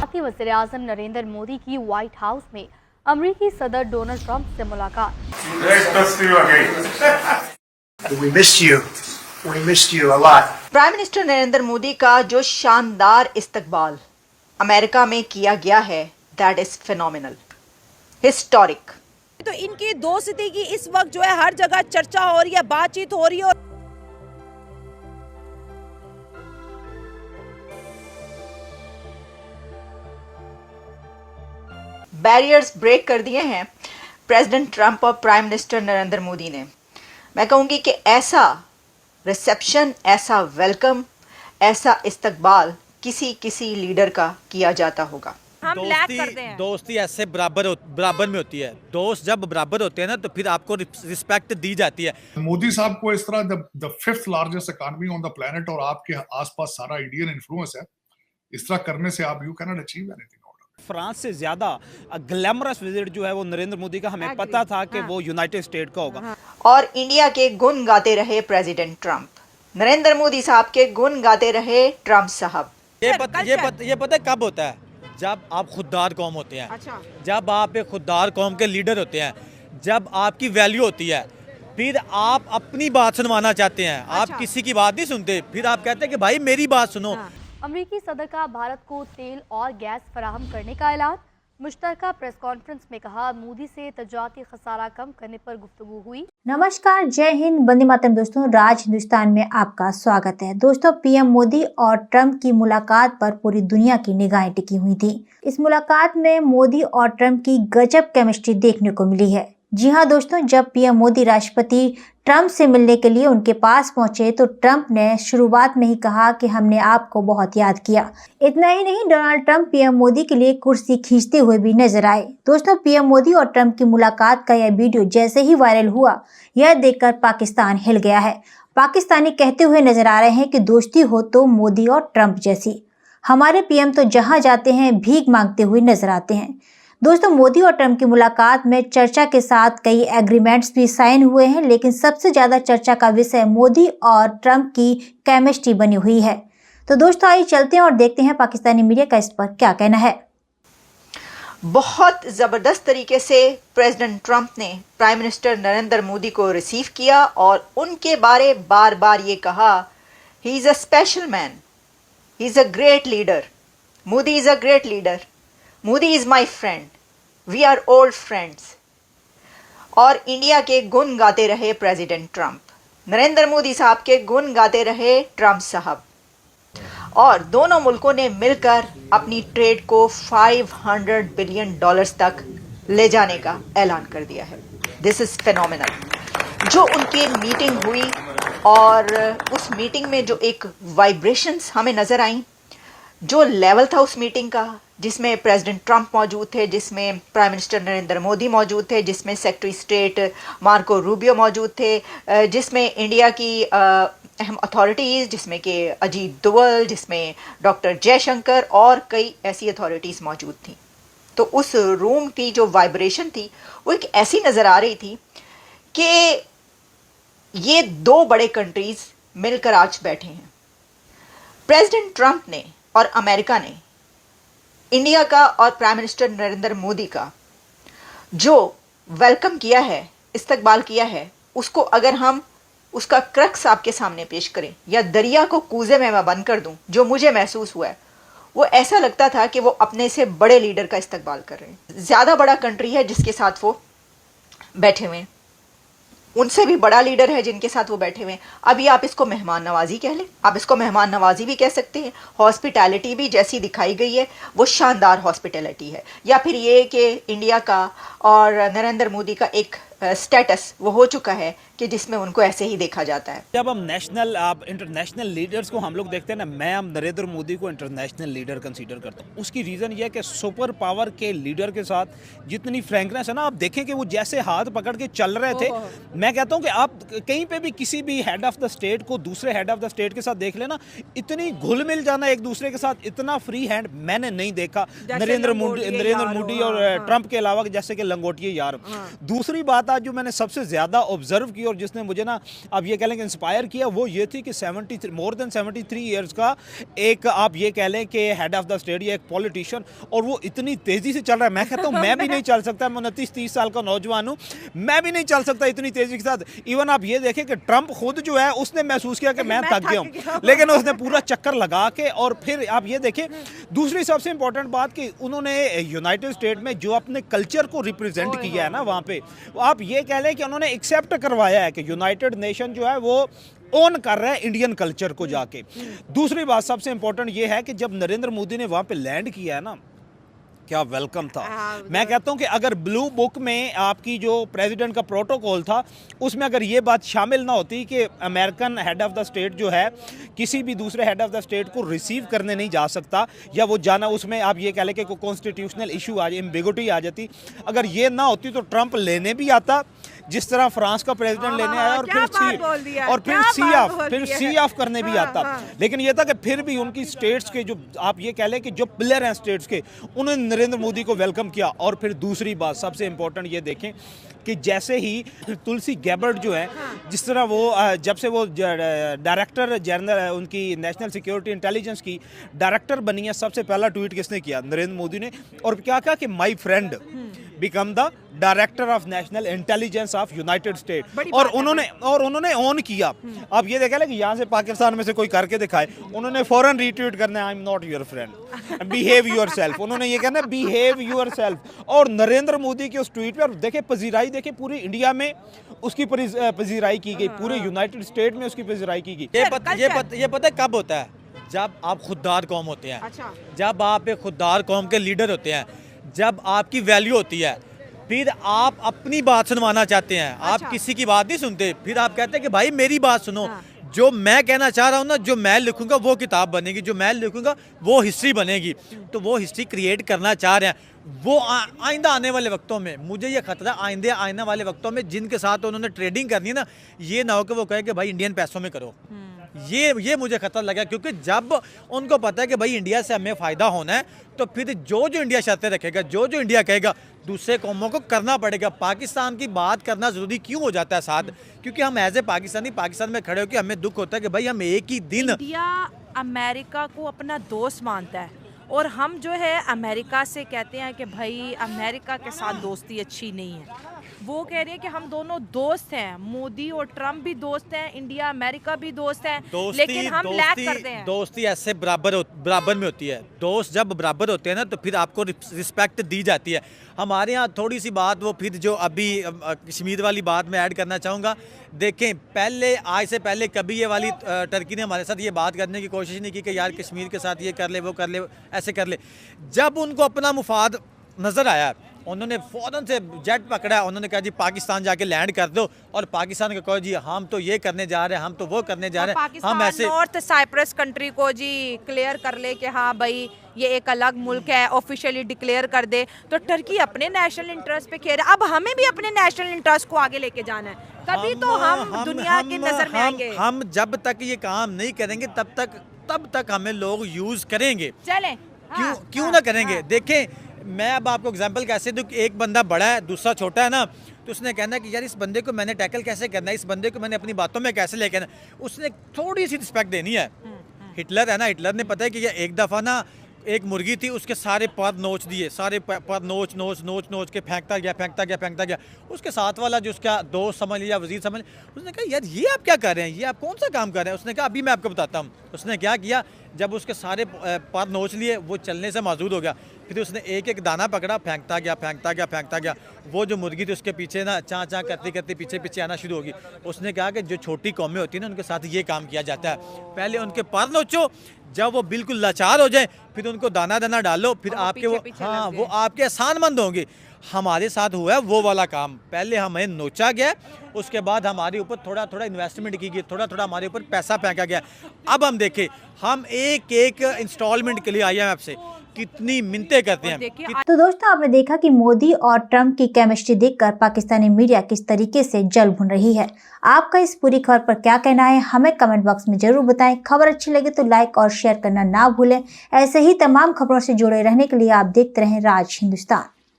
साथ ही वज़ीर-ए-आज़म नरेंद्र मोदी की व्हाइट हाउस में अमेरिकी सदर डोनाल्ड ट्रंप से मुलाकात। We missed you. We missed you a lot. Prime minister Narendra Modi का जो शानदार इस्तकबाल अमेरिका में किया गया है, दैट इज फिनोमिनल, हिस्टोरिक। तो इनकी दोस्ती की इस वक्त जो है हर जगह चर्चा हो रही है, बातचीत हो रही है। बैरियर्स ब्रेक कर दिए हैं प्रेसिडेंट ट्रंप और प्राइम मिनिस्टर नरेंद्र मोदी ने। मैं कहूंगी कि ऐसा रिसेप्शन, ऐसा वेलकम, ऐसा इस्तकबाल किसी लीडर का किया जाता होगा। हम लैग करते हैं। दोस्ती ऐसे बराबर में होती है। दोस्त जब बराबर होते हैं ना तो फिर आपको रिस्पेक्ट दी जाती है। मोदी साहब को इस तरह the fifth largest economy on the planet और आपके आसपास सारा इंडियन इन्फ्लुएंस है, इस तरह करने से आप you can not achieve anything. France से ज्यादा ग्लैमरस विजिट जो है वो नरेंद्र मोदी का हमें पता था कि वो यूनाइटेड स्टेट का होगा। और इंडिया के गुण गाते रहे प्रेसिडेंट ट्रंप, नरेंद्र मोदी साहब के गुण गाते रहे ट्रंप साहब। ये पता है कब होता है? जब आप खुददार कौम होते हैं। अच्छा। जब आप एक खुददार कौम के लीडर होते हैं, जब आपकी वैल्यू होती है, फिर आप अपनी बात सुनवाना चाहते हैं। आप किसी की बात नहीं सुनते, फिर आप कहते हैं कि भाई मेरी बात सुनो। अमेरिकी सदर का भारत को तेल और गैस फराहम करने का ऐलान। मुश्तरका प्रेस कॉन्फ्रेंस में कहा, मोदी से तजारती खसारा कम करने पर गुफ्तगू हुई। नमस्कार, जय हिंद, वंदे मातरम। दोस्तों, राज हिंदुस्तान में आपका स्वागत है। दोस्तों, पीएम मोदी और ट्रंप की मुलाकात पर पूरी दुनिया की निगाहें टिकी हुई थी। इस मुलाकात में मोदी और ट्रंप की गजब केमिस्ट्री देखने को मिली है। जी हाँ दोस्तों, जब पीएम मोदी राष्ट्रपति ट्रंप से मिलने के लिए उनके पास पहुंचे तो ट्रंप ने शुरुआत में ही कहा कि हमने आपको बहुत याद किया। इतना ही नहीं, डोनाल्ड ट्रंप पीएम मोदी के लिए कुर्सी खींचते हुए भी नजर आए। दोस्तों, पीएम मोदी और ट्रंप की मुलाकात का यह वीडियो जैसे ही वायरल हुआ, यह देखकर पाकिस्तान हिल गया है। पाकिस्तानी कहते हुए नजर आ रहे हैं कि दोस्ती हो तो मोदी और ट्रंप जैसी। हमारे पीएम तो जहां जाते हैं भीख मांगते हुए नजर आते हैं। दोस्तों, मोदी और ट्रंप की मुलाकात में चर्चा के साथ कई एग्रीमेंट्स भी साइन हुए हैं, लेकिन सबसे ज्यादा चर्चा का विषय मोदी और ट्रंप की केमिस्ट्री बनी हुई है। तो दोस्तों, आइए चलते हैं और देखते हैं पाकिस्तानी मीडिया का इस पर क्या कहना है। बहुत जबरदस्त तरीके से प्रेसिडेंट ट्रंप ने प्राइम मिनिस्टर नरेंद्र मोदी को रिसीव किया और उनके बारे बार बार ये कहा, he is a special man, he is a great leader, Modi is a great leader, Modi is my friend, we are old friends. और इंडिया के गुण गाते रहे प्रेसिडेंट ट्रंप, नरेंद्र मोदी साहब के गुण गाते रहे ट्रंप साहब। और दोनों मुल्कों ने मिलकर अपनी ट्रेड को $500 बिलियन तक ले जाने का ऐलान कर दिया है। This is phenomenal. जो उनकी मीटिंग हुई और उस मीटिंग में जो एक वाइब्रेशंस हमें नजर आई, जो लेवल था उस मीटिंग का, जिसमें प्रेसिडेंट ट्रंप मौजूद थे, जिसमें प्राइम मिनिस्टर नरेंद्र मोदी मौजूद थे, जिसमें सेक्रेटरी स्टेट मार्को रूबियो मौजूद थे, जिसमें इंडिया की अहम अथॉरिटीज़, जिसमें कि अजीत दोवल, जिसमें डॉक्टर जयशंकर और कई ऐसी अथॉरिटीज़ मौजूद थी। तो उस रूम की जो वाइब्रेशन थी वो एक ऐसी नज़र आ रही थी कि ये दो बड़े कंट्रीज़ मिलकर आज बैठे हैं। प्रेसिडेंट ट्रंप ने और अमेरिका ने इंडिया का और प्राइम मिनिस्टर नरेंद्र मोदी का जो वेलकम किया है, इस्तकबाल किया है, उसको अगर हम उसका क्रक्स आपके सामने पेश करें या दरिया को कूजे में मैं बंद कर दूं, जो मुझे महसूस हुआ है, वो ऐसा लगता था कि वो अपने से बड़े लीडर का इस्तकबाल कर रहे हैं। ज़्यादा बड़ा कंट्री है जिसके साथ वो बैठे हुए हैं, उनसे भी बड़ा लीडर है जिनके साथ वो बैठे हुए हैं। अभी आप इसको मेहमान नवाजी कह लें, आप इसको मेहमान नवाजी भी कह सकते हैं। हॉस्पिटैलिटी भी जैसी दिखाई गई है वो शानदार हॉस्पिटैलिटी है। या फिर ये कि इंडिया का और नरेंद्र मोदी का एक स्टेटस वो हो चुका है कि जिसमें उनको ऐसे ही देखा जाता है। जब हम इंटरनेशनल लीडर्स को हम लोग देखते हैं ना, मैं हम नरेंद्र मोदी को इंटरनेशनल लीडर कंसीडर करता हूँ। उसकी रीज़न ये है कि सुपर पावर के लीडर के साथ जितनी फ्रैंकनेस है ना, आप देखें कि वो जैसे हाथ पकड़ के चल रहे थे। मैं कहता हूँ कि आप कहीं पे भी किसी भी हेड ऑफ द स्टेट को दूसरे हेड ऑफ द स्टेट के साथ देख लेना, इतनी घुल मिल जाना एक दूसरे के साथ, इतना फ्री हैंड मैंने नहीं देखा नरेंद्र मोदी और ट्रंप के अलावा, जैसे कि लंगोटिए यार। दूसरी बात बात आज जो मैंने सबसे ज़्यादा ऑब्जर्व की और जिसने मुझे ना आप ये कह लें कि इंस्पायर किया, वो ये थी कि मोर देन 73 ईयर्स का एक आप ये कह लें कि हेड ऑफ द स्टेट या एक पॉलिटिशियन, और वो इतनी तेज़ी से चल रहा है। मैं कहता हूँ मैं भी नहीं चल सकता, मैं 29-30 साल का नौजवान हूँ, मैं भी नहीं चल सकता इतनी तेज़ी के साथ। इवन आप ये देखें कि ट्रंप खुद जो है उसने महसूस किया कि मैं थक गया हूँ, लेकिन उसने पूरा चक्कर लगा के, और फिर आप ये देखें दूसरी सबसे इंपॉर्टेंट बात कि उन्होंने यूनाइटेड स्टेट में जो अपने कल्चर को रिप्रेजेंट किया है ना, वहाँ पे आप ये कह लें कि उन्होंने एक्सेप्ट करवाया है कि यूनाइटेड नेशन जो है वो ओन कर रहा है इंडियन कल्चर को जाके। दूसरी बात सबसे इंपॉर्टेंट ये है कि जब नरेंद्र मोदी ने वहाँ पे लैंड किया है ना, क्या वेलकम था। मैं कहता हूं कि अगर ब्लू बुक में आपकी जो प्रेसिडेंट का प्रोटोकॉल था उसमें अगर ये बात शामिल ना होती कि American head of the state जो है किसी भी दूसरे हेड ऑफ द स्टेट को रिसीव करने नहीं जा सकता, या वो जाना, उसमें आप ये कह लें कि कोई कॉन्स्टिट्यूशनल इशू आ जाए, एम्बिगुइटी आ जाती, अगर ये ना होती तो ट्रंप लेने भी आता जिस तरह फ्रांस का प्रेसिडेंट लेने आया, और फिर सी ऑफ करने भी आता। लेकिन ये था कि फिर भी उनकी स्टेट्स के जो आप ये कह लें कि जो प्लेयर हैं स्टेट्स के, उन्होंने नरेंद्र मोदी को वेलकम किया। और फिर दूसरी बात सबसे इंपॉर्टेंट ये देखें कि जैसे ही तुलसी गैबर्ट जो है, जिस तरह वो जब से वो डायरेक्टर जनरल उनकी नेशनल सिक्योरिटी इंटेलिजेंस की डायरेक्टर बनी है, सबसे पहला ट्वीट किसने किया? नरेंद्र मोदी ने। और क्या कहा कि my friend become the director of national intelligence of United state. और उन्होंने ऑन किया। अब ये देखा कि यहाँ से पाकिस्तान में से कोई करके दिखाए, उन्होंने फौरन रीट्वीट करना, I am not your friend, behave yourself. उन्होंने ये कहना बिहेव योरसेल्फ। और नरेंद्र मोदी के उस ट्वीट पे देखे पजीराई, देखे पूरी इंडिया में उसकी पजीराई की गई, पूरे यूनाइटेड स्टेट में उसकी पजीराई की गई। ये पता कब होता है? जब आप खुददार कौम होते हैं। अच्छा। जब आप एक खुददार कौम के लीडर होते हैं, जब आपकी वैल्यू होती है, फिर आप अपनी बात सुनवाना चाहते हैं। अच्छा। आप किसी की बात नहीं सुनते, फिर आप कहते हैं कि भाई मेरी बात सुनो। हाँ। जो मैं कहना चाह रहा हूँ ना, जो मैं लिखूंगा वो किताब बनेगी, जो मैं लिखूंगा वो हिस्ट्री बनेगी। तो वो हिस्ट्री क्रिएट करना चाह रहे हैं। वो आइंदा आने वाले वक्तों में मुझे ये खतरा, आने वाले वक्तों में जिनके साथ उन्होंने ट्रेडिंग करनी है ना, ये ना हो कि वो कहे कि भाई इंडियन पैसों में करो। ये मुझे खतरा लगा, क्योंकि जब उनको पता है कि भाई इंडिया से हमें फ़ायदा होना है, तो फिर जो इंडिया शर्तें रखेगा, जो इंडिया कहेगा, दूसरे कौमों को करना पड़ेगा। पाकिस्तान की बात करना ज़रूरी क्यों हो जाता है साथ? क्योंकि हम एज ए पाकिस्तानी पाकिस्तान में खड़े होकर हमें दुख होता है कि भाई हम एक ही दिन। इंडिया अमेरिका को अपना दोस्त मानता है, और हम जो है अमेरिका से कहते हैं कि भाई अमेरिका के साथ दोस्ती अच्छी नहीं है। वो कह रहे हैं कि हम दोनों दोस्त हैं, मोदी और ट्रम्प भी दोस्त हैं, इंडिया अमेरिका भी दोस्त हैं, लेकिन हम लैग करते हैं। दोस्ती ऐसे बराबर में होती है। दोस्त जब बराबर होते हैं ना, तो फिर आपको रिस्पेक्ट दी जाती है। हमारे यहाँ थोड़ी सी बात, वो फिर जो अभी कश्मीर वाली बात में ऐड करना चाहूँगा। देखें, पहले आज से पहले कभी ये वाली टर्की ने हमारे साथ ये बात करने की कोशिश नहीं की कि यार कश्मीर के साथ ये कर ले, वो कर ले, ऐसे कर ले। जब उनको अपना मुफाद नज़र आया, उन्होंने फ़ौरन से जेट पकड़ा, उन्होंने कहा जी पाकिस्तान जाके लैंड कर दो, और पाकिस्तान को कहो जी हम तो ये करने जा रहे हैं, हम तो वो करने जा रहे हैं। हम ऐसे नॉर्थ साइप्रस कंट्री को जी क्लियर कर ले कि हाँ भाई ये एक अलग मुल्क है, ऑफिशियली डिक्लेयर कर दे। तो टर्की अपने नेशनल इंटरेस्ट पे खेल रहा है। अब हमें भी अपने नेशनल इंटरेस्ट को आगे लेके जाना है, तभी तो हम दुनिया की नजर में आएंगे। हम जब तक ये काम नहीं करेंगे तब तक हमें लोग यूज करेंगे। चलें, क्यों ना करेंगे। देखें, मैं अब आपको एग्जांपल कैसे दूं कि एक बंदा बड़ा है, दूसरा छोटा है ना, तो उसने कहना है कि यार इस बंदे को मैंने टैकल कैसे करना है, इस बंदे को मैंने अपनी बातों में कैसे लेके आना। उसने थोड़ी सी रिस्पेक्ट देनी है। हिटलर है ना, हिटलर ने पता है कि ये एक दफ़ा ना एक मुर्गी थी, उसके सारे पर नोच दिए, सारे पर नोच के फेंकता गया। उसके साथ वाला जो उसका दोस्त समझ लिया, वजीर समझ लिया, उसने कहा यार ये आप क्या कर रहे हैं, ये आप कौन सा काम कर रहे हैं। उसने कहा अभी मैं आपको बताता हूँ। उसने क्या किया, जब उसके सारे पर नोच लिए, वो चलने से मौजूद हो गया, फिर उसने एक एक दाना पकड़ा, फेंकता गया। वो जो मुर्गी थी उसके पीछे ना चाँ करते पीछे आना शुरू होगी। उसने कहा कि जो छोटी कौमें होती है ना, उनके साथ ये काम किया जाता है, पहले उनके पर नोचो, जब वो बिल्कुल लाचार हो जाए फिर उनको दाना डालो, फिर आपके वो आपके एहसानमंद होंगे। हमारे साथ हुआ है वो वाला काम। पहले हमें नोचा गया, उसके बाद हमारे ऊपर थोड़ा इन्वेस्टमेंट की गई, थोड़ा हमारे ऊपर पैसा फेंका गया। अब हम देखें, हम एक इंस्टॉलमेंट के लिए IMF से कितनी मिन्नतें करते हैं। तो दोस्तों, आपने देखा कि मोदी और ट्रंप की केमिस्ट्री देखकर पाकिस्तानी मीडिया किस तरीके से जल भुन रही है। आपका इस पूरी खबर पर क्या कहना है, हमें कमेंट बॉक्स में जरूर बताएं। खबर अच्छी लगे तो लाइक और शेयर करना ना भूलें। ऐसे ही तमाम खबरों से जुड़े रहने के लिए आप देखते रहें राज हिंदुस्तान।